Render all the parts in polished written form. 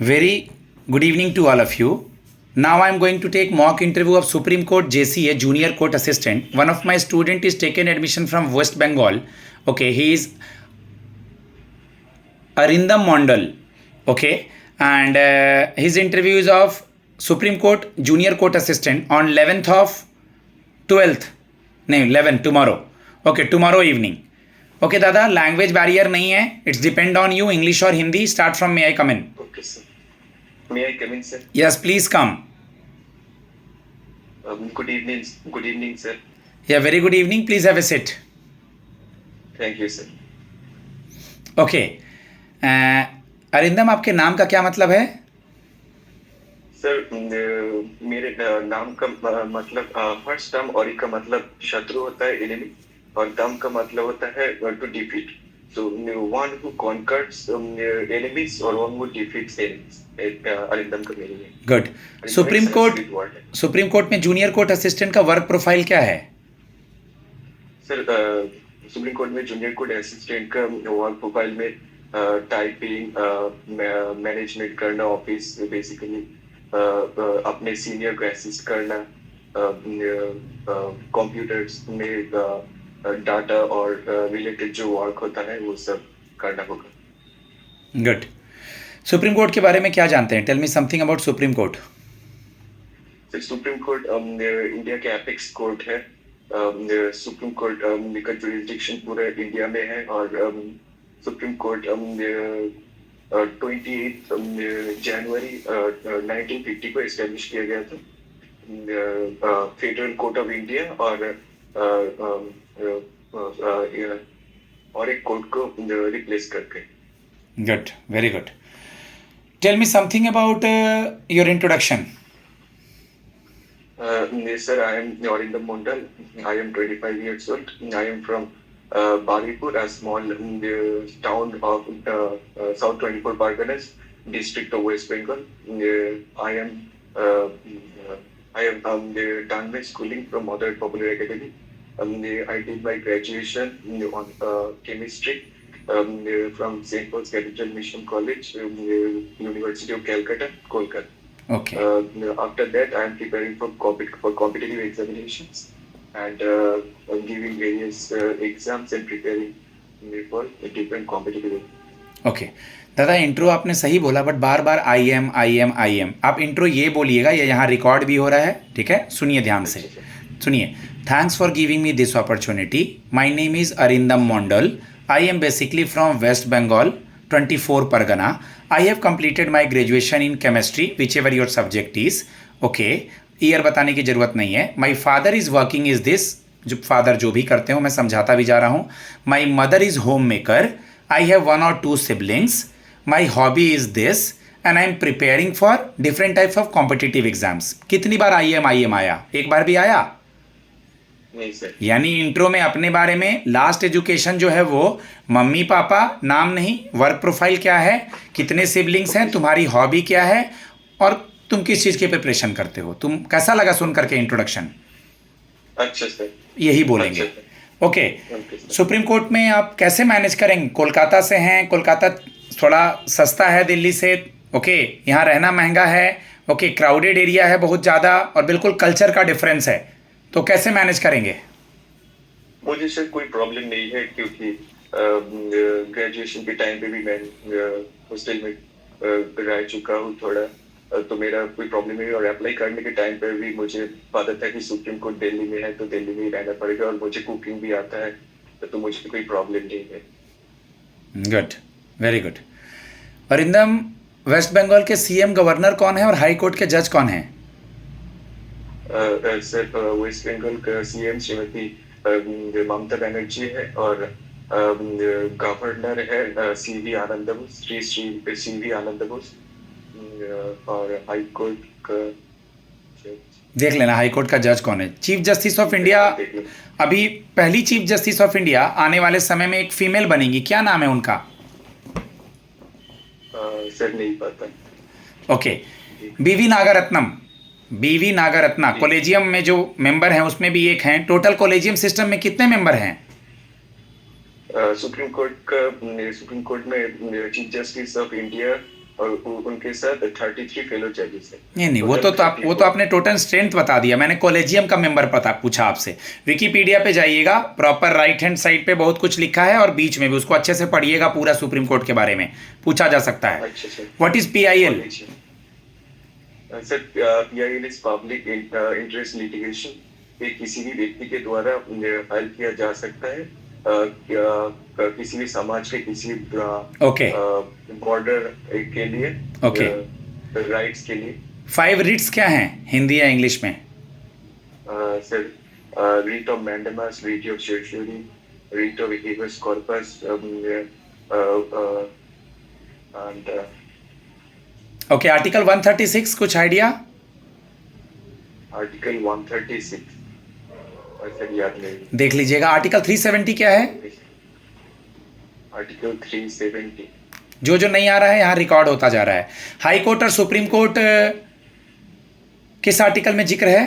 Very good evening to all of you. Now I am going to take mock interview of Supreme Court JCA Junior Court Assistant. One of my student is taken admission from West Bengal. Okay, he is Arindam Mondal. Okay, and his interview is of Supreme Court Junior Court Assistant on 11th of 12th. No, 11 tomorrow. Okay, tomorrow evening. Okay, Dada, language barrier नहीं है. It's depend on you, English or Hindi. Start from may I come in? Okay, sir. May I come in, sir? Yes, please come. Good evening. Good evening, sir. Yeah, very good evening. Please have a seat. Thank you, sir. Okay. Arindam, आपके नाम का क्या मतलब है? Sir, मेरे नाम का मतलब फर्स्ट टर्म और का मतलब शत्रु होता है, एनिमी, और दम का मतलब होता है to defeat. So one who conquers enemies or one who defeats enemies. Arindam का मीनिंग है. गुड. सुप्रीम कोर्ट में जूनियर कोर्ट असिस्टेंट का वर्क प्रोफाइल क्या है? सर, सुप्रीम कोर्ट में जूनियर कोर्ट असिस्टेंट का वर्क प्रोफाइल में टाइपिंग, मैनेजमेंट करना, ऑफिस बेसिकली अपने सीनियर को असिस्ट करना, कंप्यूटर्स में डाटा और रिलेटेड जो वर्क होता है वो सब करना होगा. गुड. सुप्रीम कोर्ट के बारे में क्या जानते हैं? Tell me something about supreme court. Supreme court India के एपेक्स कोर्ट है. सुप्रीम कोर्ट का जुरिसडिक्शन पूरे इंडिया में है और सुप्रीम कोर्ट 28 जनवरी 1950 को एस्टेब्लिश किया गया था. फेडरल कोर्ट ऑफ इंडिया और एक कोर्ट को रिप्लेस करके. Good, very good. Tell me something about your introduction. Sir, I am Arindam Mondal. I am 25 years old. I am from Balipur, a small town of South 24 Parganas, district of West Bengal. I have done my schooling from Mother Popular Academy. I did my graduation on chemistry from St. Paul's Cathedral Mission College, University of Calcutta, Kolkata. Okay. After that, I am preparing for competitive examinations and giving various exams and preparing for different competitive. Okay. दादा, intro आपने सही बोला, but bar bar I am. आप intro ये बोलिएगा, ये यहाँ record भी हो रहा है, ठीक है? सुनिए ध्यान से, सुनिए. Thanks for giving me this opportunity. My name is Arindam Mondal. I am basically from West Bengal, 24 Pargana. I have completed my graduation in chemistry, whichever your subject is. Okay, year बताने की ज़रूरत नहीं है. My father is working is this. जो father जो भी करते हो, मैं समझाता भी जा रहा हूँ. My mother is home maker. I have 1 or 2 siblings. My hobby is this and I am preparing for different types of competitive exams. कितनी बार आई एम आया? एक बार भी आया? नहीं सर. यानी इंट्रो में अपने बारे में, लास्ट एजुकेशन जो है वो मम्मी पापा, नाम नहीं, वर्क प्रोफाइल क्या है, कितने सिबलिंग्स हैं, तुम्हारी हॉबी क्या है और तुम किस चीज़ की प्रिपरेशन करते हो. तुम कैसा लगा सुन करके इंट्रोडक्शन? अच्छा सर. यही बोलेंगे. ओके. सुप्रीम कोर्ट में आप कैसे मैनेज करेंगे? कोलकाता से हैं, कोलकाता थोड़ा सस्ता है दिल्ली से. ओके, यहाँ रहना महंगा है. ओके, क्राउडेड एरिया है बहुत ज़्यादा और बिल्कुल कल्चर का डिफरेंस है. तो कैसे मैनेज करेंगे? मुझे सर कोई प्रॉब्लम नहीं है, क्योंकि ग्रेजुएशन के टाइम पे भी मैं हॉस्टल में रह चुका हूँ थोड़ा, तो मेरा कोई प्रॉब्लम नहीं है. और अप्लाई करने के टाइम पे भी मुझे पता था कि सुप्रीम कोर्ट दिल्ली में है, तो दिल्ली में ही रहना पड़ेगा. और मुझे कुकिंग भी आता है, तो मुझे कोई प्रॉब्लम नहीं है. Good, very good. Arindam, West Bengal के सीएम गवर्नर कौन है और हाई कोर्ट के जज कौन है? सर, वेस्ट बंगाल का सीएम श्रीमती ममता बनर्जी है और गवर्नर है सीवी आनंद बोस, श्री सीवी आनंद बोस. और हाई कोर्ट का देख लेना, हाई कोर्ट का जज कौन है. चीफ जस्टिस ऑफ इंडिया, अभी पहली चीफ जस्टिस ऑफ इंडिया आने वाले समय में एक फीमेल बनेगी, क्या नाम है उनका? सर नहीं पता. ओके. बीवी नागरत्ना कॉलेजियम में जो मेंबर हैं उसमें भी एक हैं. टोटल कॉलेजियम सिस्टम में कितने मेंबर हैं? सुप्रीम कोर्ट में चीफ जस्टिस ऑफ इंडिया और उनके साथ 33 फेलो जजेस हैं। नहीं नहीं, वो तो आप वो तो आपने टोटल स्ट्रेंथ बता दिया। मैंने कॉलेजियम का मेंबर पता पूछा आपसे। विकिपीडिया पे जाइएगा, प्रॉपर राइट हैंड साइड पे बहुत कुछ लिखा है और बीच में भी उसको अच्छे से पढ़िएगा, पूरा सुप्रीम कोर्ट के बारे में पूछा जा सकता है। अच्छा sir. What is PIL? Sir PIL is public interest litigation. ये किसी भी व्यक्ति के द्वारा फाइल किया जा सकता है किसी भी समाज के किसी ओके बॉर्डर के लिए, ओके। राइट्स के लिए। 5 रिट्स क्या हैं हिंदी या इंग्लिश में? Sir writ of mandamus, writ of certiorari, writ of habeas corpus and okay. Article 136 कुछ आइडिया? आर्टिकल 136 सर याद नहीं। देख लीजिएगा। आर्टिकल 370 क्या है? आर्टिकल 370 जो जो नहीं आ रहा है यहाँ रिकॉर्ड होता जा रहा है। हाई कोर्ट और सुप्रीम कोर्ट किस आर्टिकल में जिक्र है?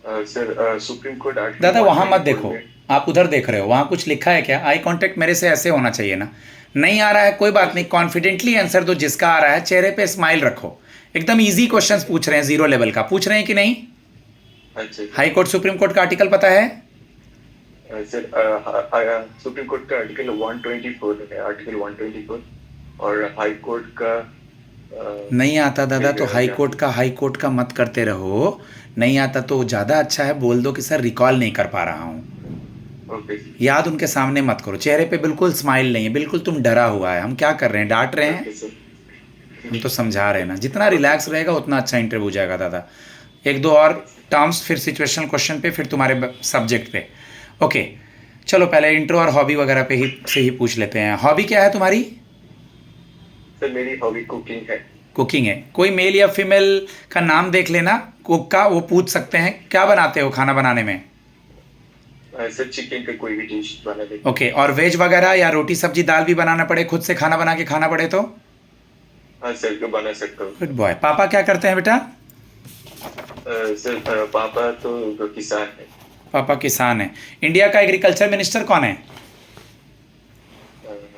सर सुप्रीम कोर्ट आर्टिकल दादा वहां मत 124 देखो, में। आप उधर देख रहे हो, वहां कुछ लिखा है क्या? आई कांटेक्ट मेरे से ऐसे होना चाहिए ना। नहीं आ रहा है कोई बात नहीं, कॉन्फिडेंटली आंसर दो। जिसका आ रहा है चेहरे पे स्माइल रखो। एकदम इजी क्वेश्चंस पूछ रहे हैं, 0 लेवल का पूछ रहे हैं कि नहीं? अच्छा हाई कोर्ट सुप्रीम कोर्ट का आर्टिकल पता है? सर सुप्रीम कोर्ट का आर्टिकल 124 है, आर्टिकल 124। और हाई कोर्ट का नहीं आता दादा तो हाई कोर्ट का मत करते रहो। नहीं आता तो ज़्यादा अच्छा है बोल दो कि सर रिकॉल नहीं कर पा रहा हूँ। ओके याद उनके सामने मत करो। चेहरे पे बिल्कुल स्माइल नहीं है, बिल्कुल तुम डरा हुआ है। हम क्या कर रहे हैं, डांट रहे हैं? हम तो समझा रहे हैं ना। जितना रिलैक्स रहेगा उतना अच्छा इंटरव्यू जाएगा दादा। 1-2 और टर्म्स, फिर सिचुएशनल क्वेश्चन पे, फिर तुम्हारे सब्जेक्ट पे। ओके चलो पहले इंट्रो और हॉबी वगैरह पे ही पूछ लेते हैं। हॉबी क्या है तुम्हारी? सर मेरी हॉबी कुकिंग है। कुकिंग है। कोई मेल या फीमेल का नाम देख लेना कुक का, वो पूछ सकते हैं। क्या बनाते हो खाना बनाने में? सर चिकन का कोई भी डिश बना दे। ओके। और वेज वगैरह या रोटी सब्जी दाल भी बनाना पड़े, खुद से खाना बना के खाना पड़े तो? हाँ सर तो बना सकता हूँ। Good boy. पापा क्या करते हैं बेटा? सर पापा तो किसान है। पापा किसान है। इंडिया का एग्रीकल्चर मिनिस्टर कौन है?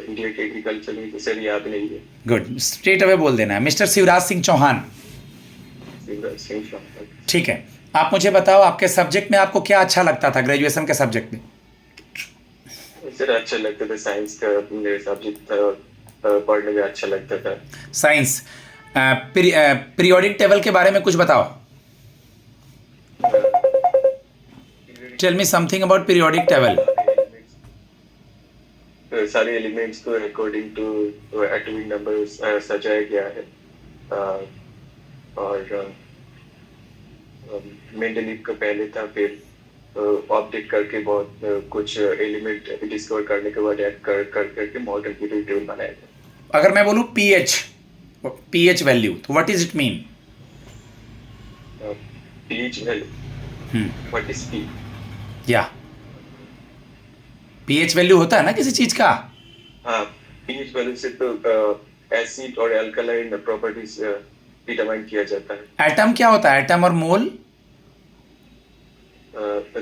इंडिया के एग्रीकल्चर में तो सर याद नहीं है। गुड, स्ट्रेट अवे बोल देना है। मिस्टर शिवराज सिंह चौहान। शिवराज सिंह चौहान। ठीक है। आप मुझे बताओ आपके सब्जेक्ट में आपको क्या अच्छा लगता था ग्रेजुएशन के सब्जेक्ट में? सर अच्छा लगता था, साइंस का सब्जेक्ट था, पढ़ने में अच्छा लगता था। साइंस। पीरियोडिक टेबल के बारे में कुछ बताओ। Tell me something about periodic table. सारे एलिमेंट्स को अकॉर्डिंग टू एटॉमिक नंबर्स सजाया गया है। और मेंडलीव का पहले था, फिर अपडेट करके बहुत कुछ एलिमेंट डिस्कवर करने के बाद ऐड करके मॉडर्न पीरियोडिक टेबल बनाया गया। अगर मैं बोलूँ पीएच वैल्यू, तो what is it mean? PH value, what is P? या पीएच वैल्यू होता है ना किसी चीज का। हाँ, पीएच वैल्यू से तो एसिड और अल्कलाइन प्रॉपर्टीज डिटरमाइन किया जाता है। एटम क्या होता है? एटम और मोल?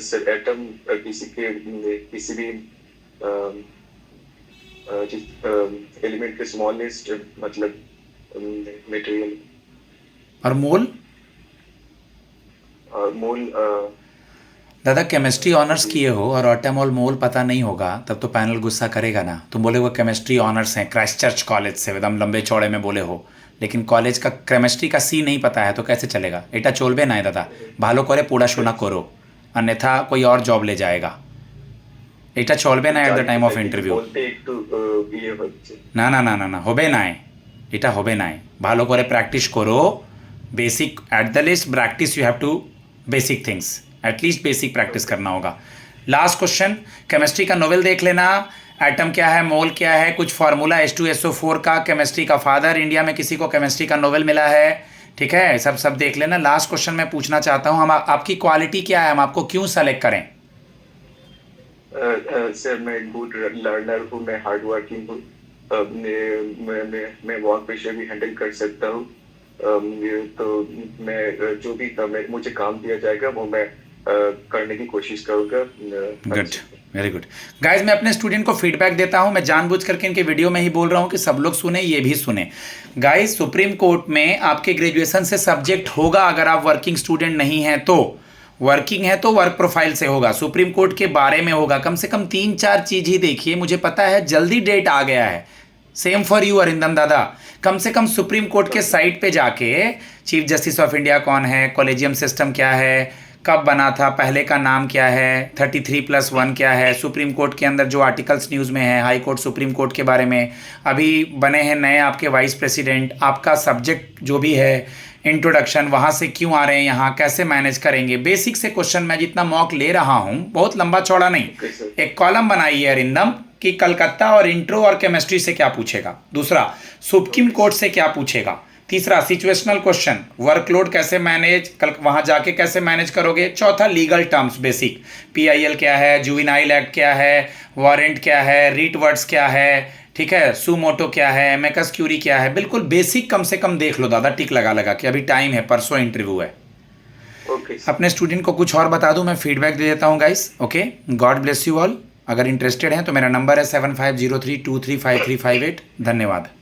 सर एटम किसी भी एलिमेंट के स्मॉलेस्ट मतलब मटेरियल। और मोल? मोल दादा केमिस्ट्री ऑनर्स किए हो और एटम और मोल पता नहीं होगा तब तो पैनल गुस्सा करेगा ना। तुम बोले वो केमिस्ट्री ऑनर्स हैं क्राइस्ट चर्च कॉलेज से, एकदम लंबे चौड़े में बोले हो, लेकिन कॉलेज का केमिस्ट्री का सी नहीं पता है तो कैसे चलेगा? एटा चोलबे ना है दादा, भालो करे पढ़ाशोना करो, अन्यथा कोई और जॉब ले जाएगा। এটা চলবে না at the time of interview. না না না না না হবে না, এটা হবে না। ভালো করে প্র্যাকটিস করো। Basic at the least practice, you have to basic things, at least basic practice करना होगा। लास्ट क्वेश्चन, केमिस्ट्री का नोवेल देख लेना। एटम क्या है, मोल क्या है, कुछ फार्मूला H2SO4 का, केमिस्ट्री का फादर, इंडिया में किसी को केमिस्ट्री का नोवेल मिला है, ठीक है, सब देख लेना। लास्ट क्वेश्चन मैं पूछना चाहता हूँ, हम आपकी क्वालिटी क्या है, हम आपको क्यों सेलेक्ट करें? सर मैं गुड लर्नर हूँ, मैं हार्ड वर्किंग हूँ, मैं वर्क प्रेशर भी हैंडल कर सकता हूँ, तो मैं जो भी मुझे काम दिया जाएगा वो मैं करने की कोशिश करूँगा। Good, very good. गाइज मैं अपने स्टूडेंट को फीडबैक देता हूं, मैं जानबूझ करके इनके वीडियो में ही बोल रहा हूं कि सब लोग सुने, ये भी सुने। गाइज सुप्रीम कोर्ट में आपके ग्रेजुएशन से सब्जेक्ट होगा, अगर आप वर्किंग स्टूडेंट नहीं हैं तो। वर्किंग है तो वर्क प्रोफाइल से होगा, सुप्रीम कोर्ट के बारे में होगा। कम से कम 3-4 चीज ही देखिए, मुझे पता है जल्दी डेट आ गया है। सेम फॉर यू अरिंदम दादा, कम से कम सुप्रीम कोर्ट के साइट पे जाके चीफ जस्टिस ऑफ इंडिया कौन है, कॉलेजियम सिस्टम क्या है, कब बना था, पहले का नाम क्या है, 33+1 क्या है, सुप्रीम कोर्ट के अंदर जो आर्टिकल्स न्यूज़ में है, हाई कोर्ट सुप्रीम कोर्ट के बारे में, अभी बने हैं नए आपके वाइस प्रेसिडेंट, आपका सब्जेक्ट जो भी है, इंट्रोडक्शन, वहाँ से क्यों आ रहे हैं यहाँ, कैसे मैनेज करेंगे, बेसिक से क्वेश्चन मैं जितना मॉक ले रहा हूँ, बहुत लंबा चौड़ा नहीं, एक कॉलम बनाइए अरिंदम कि कलकत्ता और इंट्रो और केमिस्ट्री से क्या पूछेगा, दूसरा सुप्रीम कोर्ट से क्या पूछेगा, तीसरा सिचुएशनल क्वेश्चन, वर्कलोड कैसे मैनेज, कल वहां जाके कैसे मैनेज करोगे, चौथा लीगल टर्म्स बेसिक, पीआईएल क्या है, जुवेनाइल एक्ट क्या है, वारंट क्या है, रीट वर्ड्स क्या है, ठीक है, सुमोटो क्या है, मेकस क्यूरी क्या है, बिल्कुल बेसिक कम से कम देख लो दादा, टिक लगा लगा कि अभी टाइम है, परसों इंटरव्यू है। अपने स्टूडेंट को कुछ और बता दूं, मैं फीडबैक दे देता हूं guys. Okay, God bless you all. अगर इंटरेस्टेड हैं तो मेरा नंबर है 7503235358। धन्यवाद।